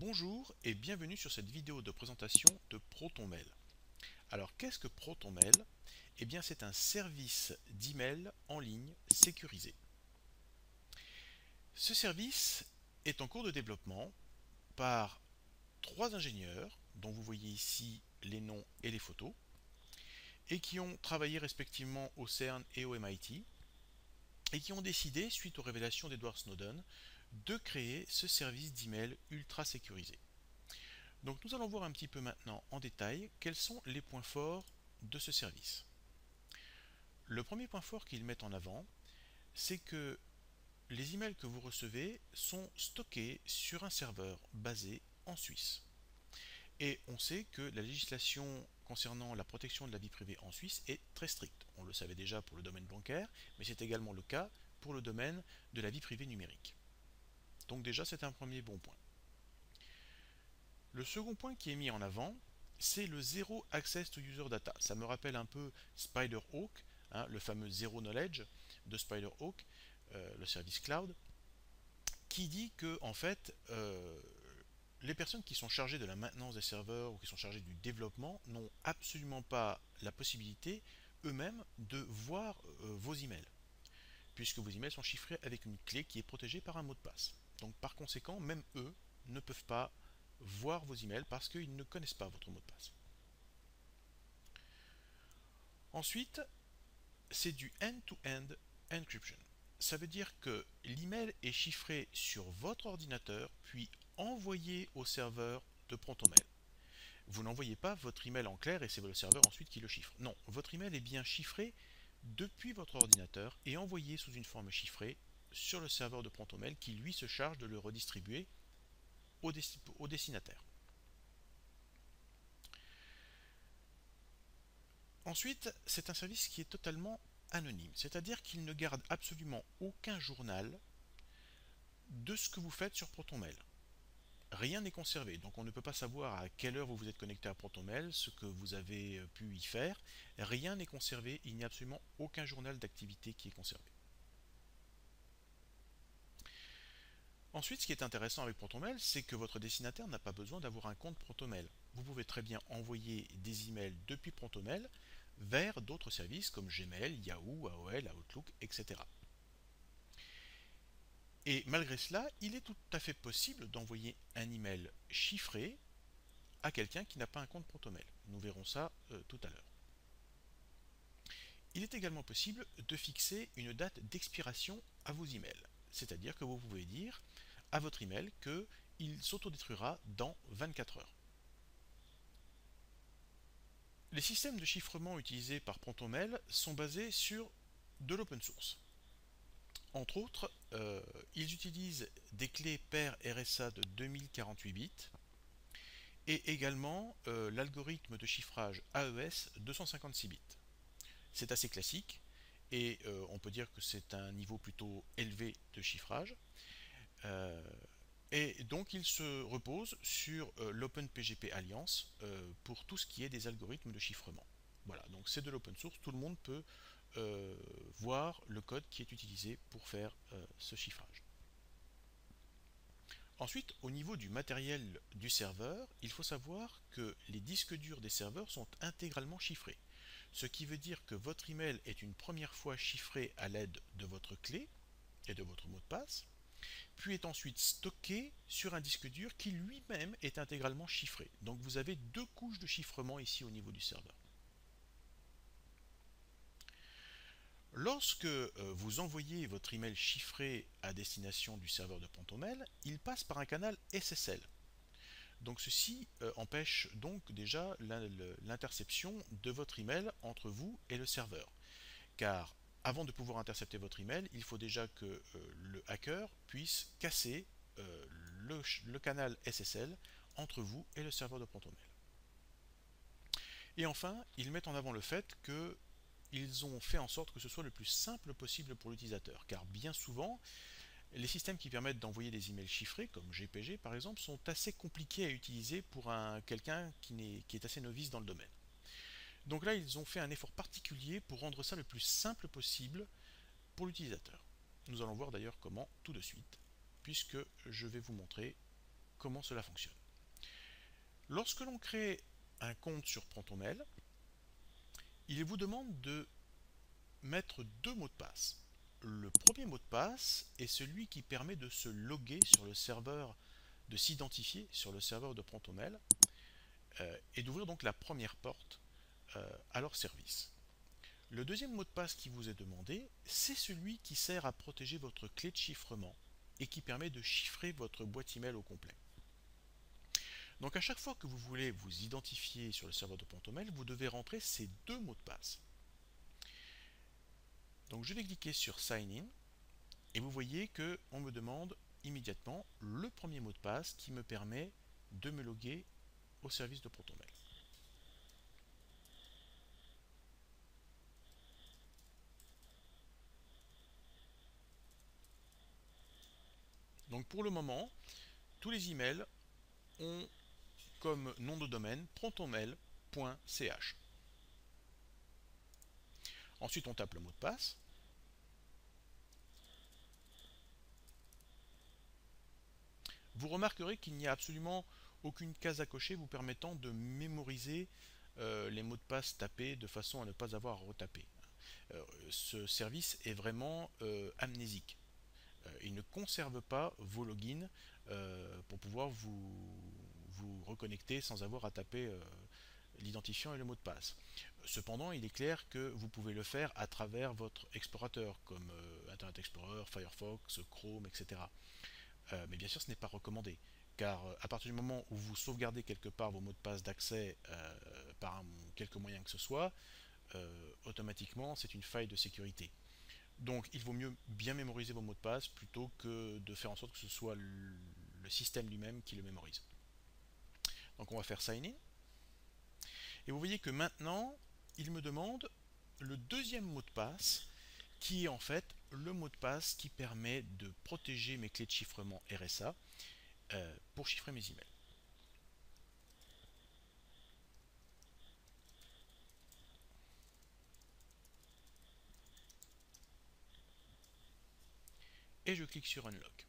Bonjour et bienvenue sur cette vidéo de présentation de ProtonMail. Alors qu'est-ce que ProtonMail? Eh bien c'est un service d'email en ligne sécurisé. Ce service est en cours de développement par trois ingénieurs dont vous voyez ici les noms et les photos et qui ont travaillé respectivement au CERN et au MIT et qui ont décidé, suite aux révélations d'Edward Snowden, de créer ce service d'email ultra sécurisé. Donc nous allons voir un petit peu maintenant en détail quels sont les points forts de ce service. Le premier point fort qu'ils mettent en avant, c'est que les emails que vous recevez sont stockés sur un serveur basé en Suisse. Et on sait que la législation concernant la protection de la vie privée en Suisse est très stricte. On le savait déjà pour le domaine bancaire, mais c'est également le cas pour le domaine de la vie privée numérique. Donc déjà c'est un premier bon point. Le second point qui est mis en avant, c'est le Zero Access to User Data. Ça me rappelle un peu SpiderHawk, le fameux Zero Knowledge de SpiderHawk, le service cloud, qui dit que en fait, les personnes qui sont chargées de la maintenance des serveurs ou qui sont chargées du développement n'ont absolument pas la possibilité eux-mêmes de voir vos emails, puisque vos emails sont chiffrés avec une clé qui est protégée par un mot de passe. Donc par conséquent, même eux ne peuvent pas voir vos emails parce qu'ils ne connaissent pas votre mot de passe. Ensuite, c'est du end-to-end encryption. Ça veut dire que l'email est chiffré sur votre ordinateur puis envoyé au serveur de ProtonMail. Vous n'envoyez pas votre email en clair et c'est le serveur ensuite qui le chiffre. Non, votre email est bien chiffré depuis votre ordinateur et envoyé sous une forme chiffrée sur le serveur de ProtonMail qui lui se charge de le redistribuer au destinataire. Ensuite, c'est un service qui est totalement anonyme, c'est-à-dire qu'il ne garde absolument aucun journal de ce que vous faites sur ProtonMail. Rien n'est conservé, donc on ne peut pas savoir à quelle heure vous vous êtes connecté à ProtonMail, ce que vous avez pu y faire. Rien n'est conservé, il n'y a absolument aucun journal d'activité qui est conservé. Ensuite, ce qui est intéressant avec ProtonMail, c'est que votre destinataire n'a pas besoin d'avoir un compte ProtonMail. Vous pouvez très bien envoyer des emails depuis ProtonMail vers d'autres services comme Gmail, Yahoo, AOL, Outlook, etc. Et malgré cela, il est tout à fait possible d'envoyer un email chiffré à quelqu'un qui n'a pas un compte ProtonMail. Nous verrons ça tout à l'heure. Il est également possible de fixer une date d'expiration à vos emails. C'est-à-dire que vous pouvez dire à votre email qu'il s'autodétruira dans 24 heures. Les systèmes de chiffrement utilisés par ProtonMail sont basés sur de l'open source. Entre autres, ils utilisent des clés paires RSA de 2048 bits et également l'algorithme de chiffrage AES 256 bits. C'est assez classique et on peut dire que c'est un niveau plutôt élevé de chiffrage. Et donc il se repose sur l'OpenPGP Alliance pour tout ce qui est des algorithmes de chiffrement. Voilà, donc c'est de l'open source, tout le monde peut voir le code qui est utilisé pour faire ce chiffrage. Ensuite, au niveau du matériel du serveur, il faut savoir que les disques durs des serveurs sont intégralement chiffrés. Ce qui veut dire que votre email est une première fois chiffré à l'aide de votre clé et de votre mot de passe, puis est ensuite stocké sur un disque dur qui lui-même est intégralement chiffré. Donc vous avez deux couches de chiffrement ici au niveau du serveur. Lorsque vous envoyez votre email chiffré à destination du serveur de ProtonMail, il passe par un canal SSL. Donc ceci empêche donc déjà l'interception de votre email entre vous et le serveur. Car avant de pouvoir intercepter votre email, il faut déjà que le hacker puisse casser le canal SSL entre vous et le serveur de ProtonMail. Et enfin, ils mettent en avant le fait qu'ils ont fait en sorte que ce soit le plus simple possible pour l'utilisateur. Car bien souvent, les systèmes qui permettent d'envoyer des emails chiffrés, comme GPG par exemple, sont assez compliqués à utiliser pour quelqu'un qui est assez novice dans le domaine. Donc là, ils ont fait un effort particulier pour rendre ça le plus simple possible pour l'utilisateur. Nous allons voir d'ailleurs comment tout de suite, puisque je vais vous montrer comment cela fonctionne. Lorsque l'on crée un compte sur ProtonMail, il vous demande de mettre deux mots de passe. Le premier mot de passe est celui qui permet de se loguer sur le serveur, de s'identifier sur le serveur de ProtonMail et d'ouvrir donc la première porte à leur service. Le deuxième mot de passe qui vous est demandé, c'est celui qui sert à protéger votre clé de chiffrement et qui permet de chiffrer votre boîte email au complet. Donc à chaque fois que vous voulez vous identifier sur le serveur de ProtonMail, vous devez rentrer ces deux mots de passe. Donc je vais cliquer sur Sign In et vous voyez qu'on me demande immédiatement le premier mot de passe qui me permet de me loguer au service de ProtonMail. Donc pour le moment, tous les emails ont comme nom de domaine protonmail.ch. Ensuite, on tape le mot de passe. Vous remarquerez qu'il n'y a absolument aucune case à cocher vous permettant de mémoriser les mots de passe tapés de façon à ne pas avoir à retaper. Ce service est vraiment amnésique. Il ne conserve pas vos logins pour pouvoir vous reconnecter sans avoir à taper l'identifiant et le mot de passe. Cependant, il est clair que vous pouvez le faire à travers votre explorateur, comme Internet Explorer, Firefox, Chrome, etc. Mais bien sûr, ce n'est pas recommandé, car à partir du moment où vous sauvegardez quelque part vos mots de passe d'accès par quelque moyen que ce soit, automatiquement, c'est une faille de sécurité. Donc, il vaut mieux bien mémoriser vos mots de passe plutôt que de faire en sorte que ce soit le système lui-même qui le mémorise. Donc, on va faire Sign In. Et vous voyez que maintenant, il me demande le deuxième mot de passe, qui est en fait le mot de passe qui permet de protéger mes clés de chiffrement RSA pour chiffrer mes emails. Et je clique sur Unlock.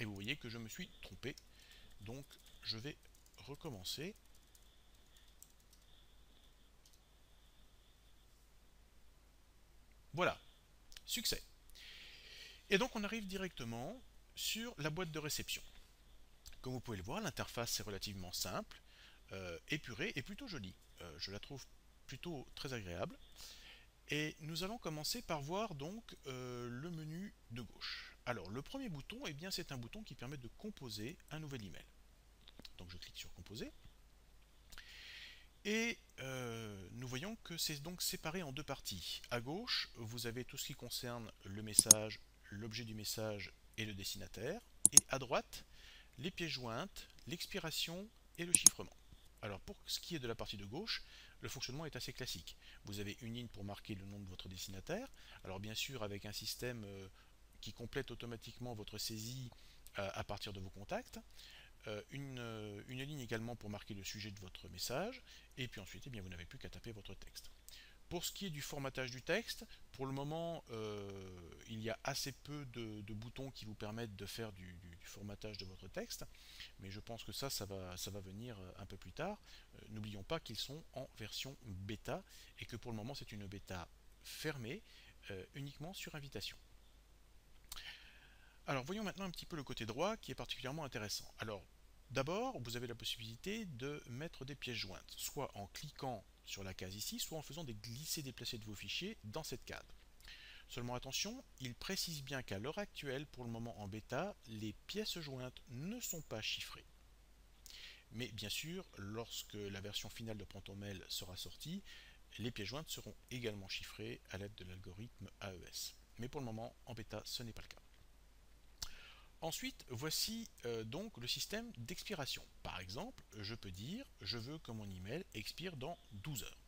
Et vous voyez que je me suis trompé. Donc je vais recommencer. Voilà, succès. Et donc on arrive directement sur la boîte de réception. Comme vous pouvez le voir, l'interface est relativement simple, épurée et plutôt jolie. Je la trouve plutôt très agréable. Et nous allons commencer par voir donc le menu de gauche. Alors le premier bouton, eh bien, c'est un bouton qui permet de composer un nouvel email. Donc je clique sur composer. Et nous voyons que c'est donc séparé en deux parties. À gauche, vous avez tout ce qui concerne le message, l'objet du message et le destinataire. Et à droite, les pièces jointes, l'expiration et le chiffrement. Alors pour ce qui est de la partie de gauche, le fonctionnement est assez classique. Vous avez une ligne pour marquer le nom de votre destinataire. Alors bien sûr avec un système qui complète automatiquement votre saisie à partir de vos contacts. Une ligne également pour marquer le sujet de votre message. Et puis ensuite, eh bien, vous n'avez plus qu'à taper votre texte. Pour ce qui est du formatage du texte, pour le moment, il y a assez peu de boutons qui vous permettent de faire du formatage de votre texte, mais je pense que ça va venir un peu plus tard. N'oublions pas qu'ils sont en version bêta et que pour le moment, c'est une bêta fermée, uniquement sur invitation. Alors, voyons maintenant un petit peu le côté droit qui est particulièrement intéressant. Alors, d'abord, vous avez la possibilité de mettre des pièces jointes, soit en cliquant sur la case ici, soit en faisant des glisser-déplacer de vos fichiers dans cette case. Seulement attention, il précise bien qu'à l'heure actuelle, pour le moment en bêta, les pièces jointes ne sont pas chiffrées. Mais bien sûr, lorsque la version finale de ProtonMail sera sortie, les pièces jointes seront également chiffrées à l'aide de l'algorithme AES. Mais pour le moment, en bêta, ce n'est pas le cas. Ensuite, voici donc le système d'expiration. Par exemple, je peux dire je veux que mon email expire dans 12 heures.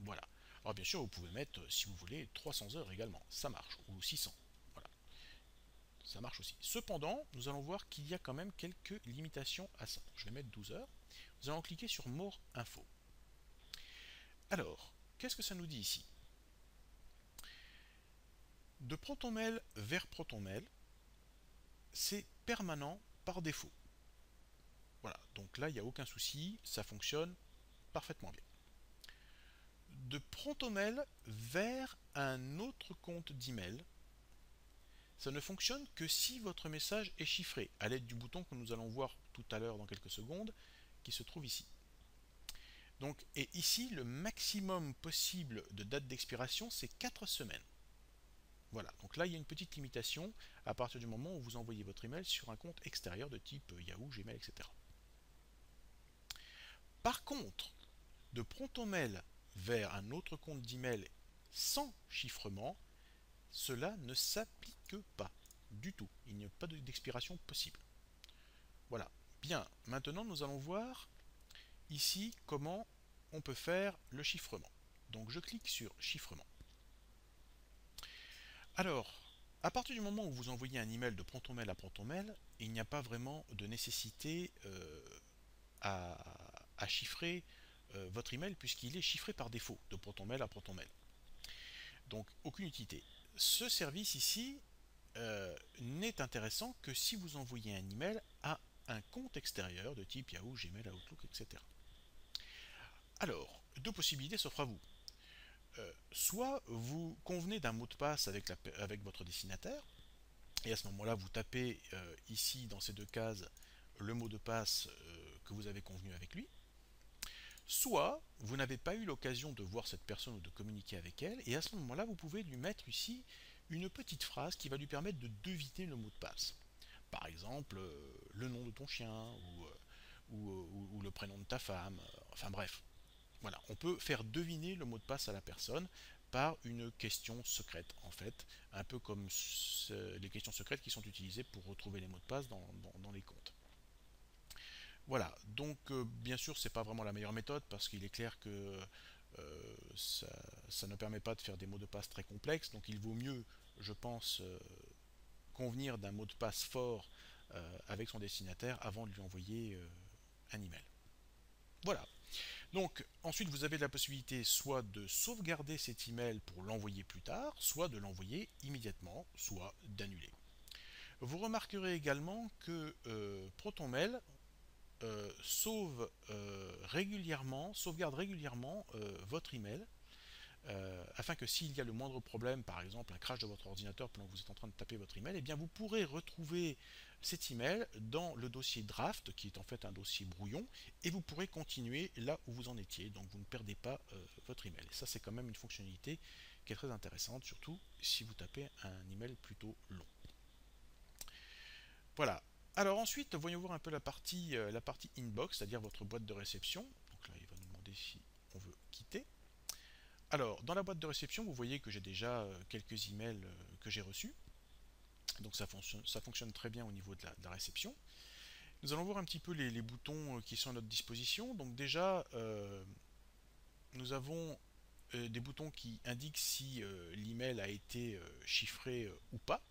Voilà. Alors bien sûr, vous pouvez mettre, si vous voulez, 300 heures également. Ça marche. Ou 600. Voilà. Ça marche aussi. Cependant, nous allons voir qu'il y a quand même quelques limitations à ça. Je vais mettre 12 heures. Nous allons cliquer sur More Info. Alors, qu'est-ce que ça nous dit ici? De ProtonMail vers ProtonMail, c'est permanent par défaut. Voilà, donc là, il n'y a aucun souci, ça fonctionne parfaitement bien. De Protonmail vers un autre compte d'email, ça ne fonctionne que si votre message est chiffré, à l'aide du bouton que nous allons voir tout à l'heure dans quelques secondes, qui se trouve ici. Donc, et ici, le maximum possible de date d'expiration, c'est 4 semaines. Voilà, donc là, il y a une petite limitation à partir du moment où vous envoyez votre email sur un compte extérieur de type Yahoo, Gmail, etc. Par contre, de Protonmail vers un autre compte d'email sans chiffrement, cela ne s'applique pas du tout. Il n'y a pas d'expiration possible. Voilà. Bien, maintenant nous allons voir ici comment on peut faire le chiffrement. Donc je clique sur chiffrement. Alors, à partir du moment où vous envoyez un email de Protonmail à Protonmail, il n'y a pas vraiment de nécessité à, à chiffrer votre email puisqu'il est chiffré par défaut de Protonmail à Protonmail. Donc aucune utilité. Ce service ici n'est intéressant que si vous envoyez un email à un compte extérieur de type Yahoo, Gmail, Outlook, etc. Alors, deux possibilités s'offrent à vous. Soit vous convenez d'un mot de passe avec votre destinataire, et à ce moment-là, vous tapez ici dans ces deux cases le mot de passe que vous avez convenu avec lui. Soit vous n'avez pas eu l'occasion de voir cette personne ou de communiquer avec elle, et à ce moment-là, vous pouvez lui mettre ici une petite phrase qui va lui permettre de deviner le mot de passe. Par exemple, le nom de ton chien ou le prénom de ta femme, enfin bref. Voilà, on peut faire deviner le mot de passe à la personne par une question secrète, en fait, un peu comme les questions secrètes qui sont utilisées pour retrouver les mots de passe dans les comptes. Voilà, donc bien sûr, c'est pas vraiment la meilleure méthode parce qu'il est clair que ça ne permet pas de faire des mots de passe très complexes, donc il vaut mieux, je pense, convenir d'un mot de passe fort avec son destinataire avant de lui envoyer un email. Voilà. Donc ensuite vous avez la possibilité soit de sauvegarder cet email pour l'envoyer plus tard, soit de l'envoyer immédiatement, soit d'annuler. Vous remarquerez également que ProtonMail sauvegarde régulièrement votre email afin que s'il y a le moindre problème, par exemple un crash de votre ordinateur pendant que vous êtes en train de taper votre email, eh bien vous pourrez retrouver cet email dans le dossier draft, qui est en fait un dossier brouillon, et vous pourrez continuer là où vous en étiez, donc vous ne perdez pas votre email. Et ça, c'est quand même une fonctionnalité qui est très intéressante, surtout si vous tapez un email plutôt long. Voilà. Alors ensuite, voyons voir un peu la partie inbox, c'est-à-dire votre boîte de réception. Donc là, il va nous demander si on veut quitter. Alors, dans la boîte de réception, vous voyez que j'ai déjà quelques emails que j'ai reçus. Donc ça fonctionne très bien au niveau de la réception. Nous allons voir un petit peu les boutons qui sont à notre disposition. Donc déjà, nous avons des boutons qui indiquent si l'email a été chiffré ou pas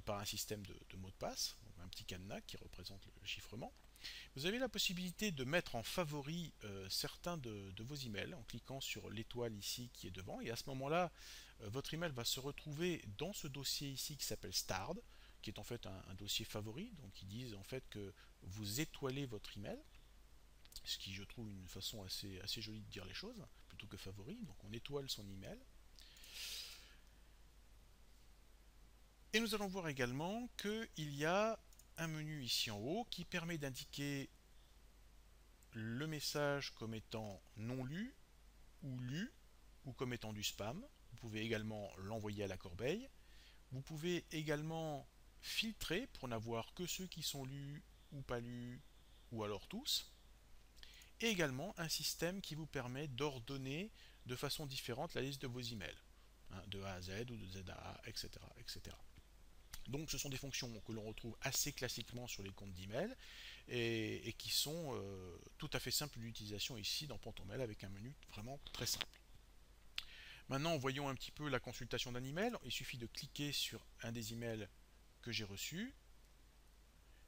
par un système de mots de passe, donc un petit cadenas qui représente le chiffrement. Vous avez la possibilité de mettre en favori certains de vos emails en cliquant sur l'étoile ici qui est devant, et à ce moment-là, votre email va se retrouver dans ce dossier ici qui s'appelle Starred, qui est en fait un dossier favori, donc ils disent en fait que vous étoilez votre email, ce qui je trouve une façon assez jolie de dire les choses, plutôt que favori, donc on étoile son email. Et nous allons voir également qu'il y a un menu ici en haut qui permet d'indiquer le message comme étant non lu ou comme étant du spam. Vous pouvez également l'envoyer à la corbeille. Vous pouvez également filtrer pour n'avoir que ceux qui sont lus ou pas lus ou alors tous. Et également un système qui vous permet d'ordonner de façon différente la liste de vos emails, hein, de A à Z ou de Z à A, etc., etc. Donc ce sont des fonctions que l'on retrouve assez classiquement sur les comptes d'email et qui sont tout à fait simples d'utilisation ici dans ProtonMail avec un menu vraiment très simple. Maintenant, voyons un petit peu la consultation d'un email. Il suffit de cliquer sur un des emails que j'ai reçus.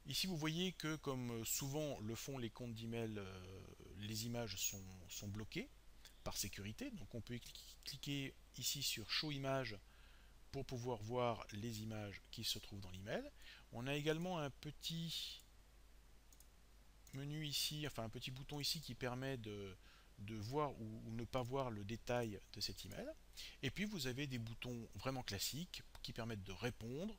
Ici, vous voyez que, comme souvent le font les comptes d'email, les images sont bloquées par sécurité. Donc on peut cliquer ici sur Show Image pour pouvoir voir les images qui se trouvent dans l'email. On a également un petit menu ici, enfin un petit bouton ici qui permet de voir ou ne pas voir le détail de cet email. Et puis vous avez des boutons vraiment classiques qui permettent de répondre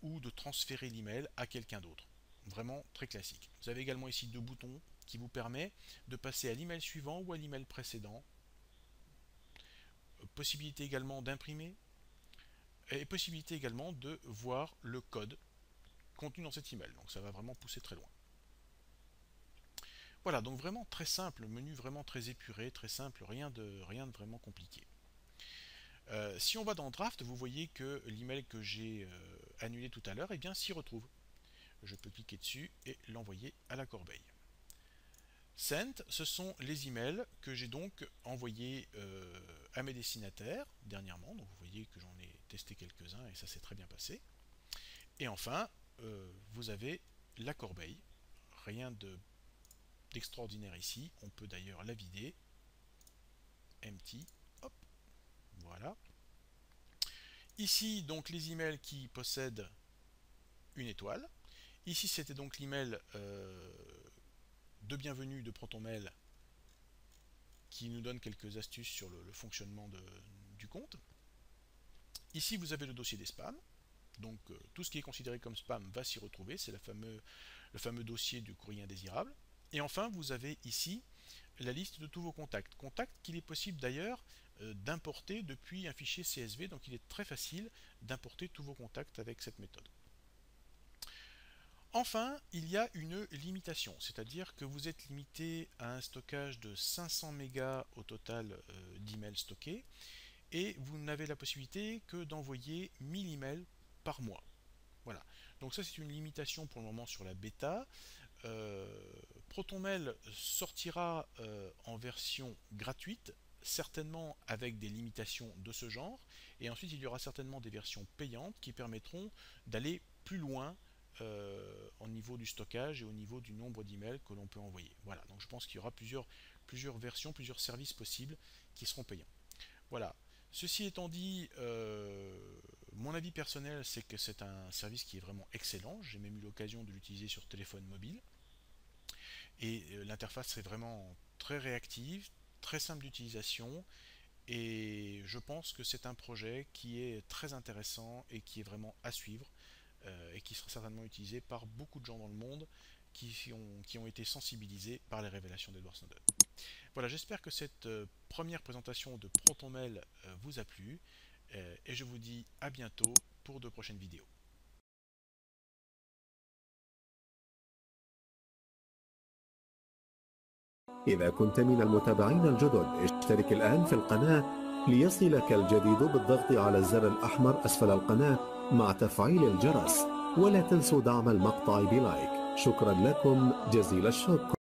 ou de transférer l'email à quelqu'un d'autre. Vraiment très classique. Vous avez également ici deux boutons qui vous permettent de passer à l'email suivant ou à l'email précédent. Possibilité également d'imprimer et possibilité également de voir le code contenu dans cet email. Donc ça va vraiment pousser très loin. Voilà, donc vraiment très simple, menu vraiment très épuré, très simple, rien de vraiment compliqué. Si on va dans Draft, vous voyez que l'email que j'ai annulé tout à l'heure, eh bien s'y retrouve. Je peux cliquer dessus et l'envoyer à la corbeille. Sent, ce sont les emails que j'ai donc envoyés à mes destinataires dernièrement. Donc vous voyez que j'en ai testé quelques-uns et ça s'est très bien passé. Et enfin, vous avez la corbeille. Rien d'extraordinaire ici. On peut d'ailleurs la vider. Empty. Hop. Voilà. Ici, donc les emails qui possèdent une étoile. Ici, c'était donc l'email de bienvenue de ProtonMail qui nous donne quelques astuces sur le fonctionnement du compte. Ici, vous avez le dossier des spams. Donc, tout ce qui est considéré comme spam va s'y retrouver. C'est le fameux dossier du courrier indésirable. Et enfin, vous avez ici la liste de tous vos contacts. Contacts qu'il est possible d'ailleurs d'importer depuis un fichier CSV. Donc, il est très facile d'importer tous vos contacts avec cette méthode. Enfin, il y a une limitation, c'est-à-dire que vous êtes limité à un stockage de 500 mégas au total d'emails stockés et vous n'avez la possibilité que d'envoyer 1000 emails par mois. Voilà, donc ça c'est une limitation pour le moment sur la bêta. ProtonMail sortira en version gratuite, certainement avec des limitations de ce genre, et ensuite il y aura certainement des versions payantes qui permettront d'aller plus loin au niveau du stockage et au niveau du nombre d'emails que l'on peut envoyer. Voilà, donc je pense qu'il y aura plusieurs versions, plusieurs services possibles qui seront payants. Voilà. Ceci étant dit, mon avis personnel, c'est que c'est un service qui est vraiment excellent. J'ai même eu l'occasion de l'utiliser sur téléphone mobile. Et l'interface est vraiment très réactive, très simple d'utilisation. Et je pense que c'est un projet qui est très intéressant et qui est vraiment à suivre. Et qui sera certainement utilisé par beaucoup de gens dans le monde qui ont été sensibilisés par les révélations d'Edward Snowden. Voilà, j'espère que cette première présentation de ProtonMail vous a plu et je vous dis à bientôt pour de prochaines vidéos. إذا كنت من المتابعين الجدد اشترك الآن في القناة ليصلك الجديد بالضغط على الزر الأحمر أسفل القناة مع تفعيل الجرس، ولا تنسوا دعم المقطع بلايك. شكرا لكم جزيل الشكر.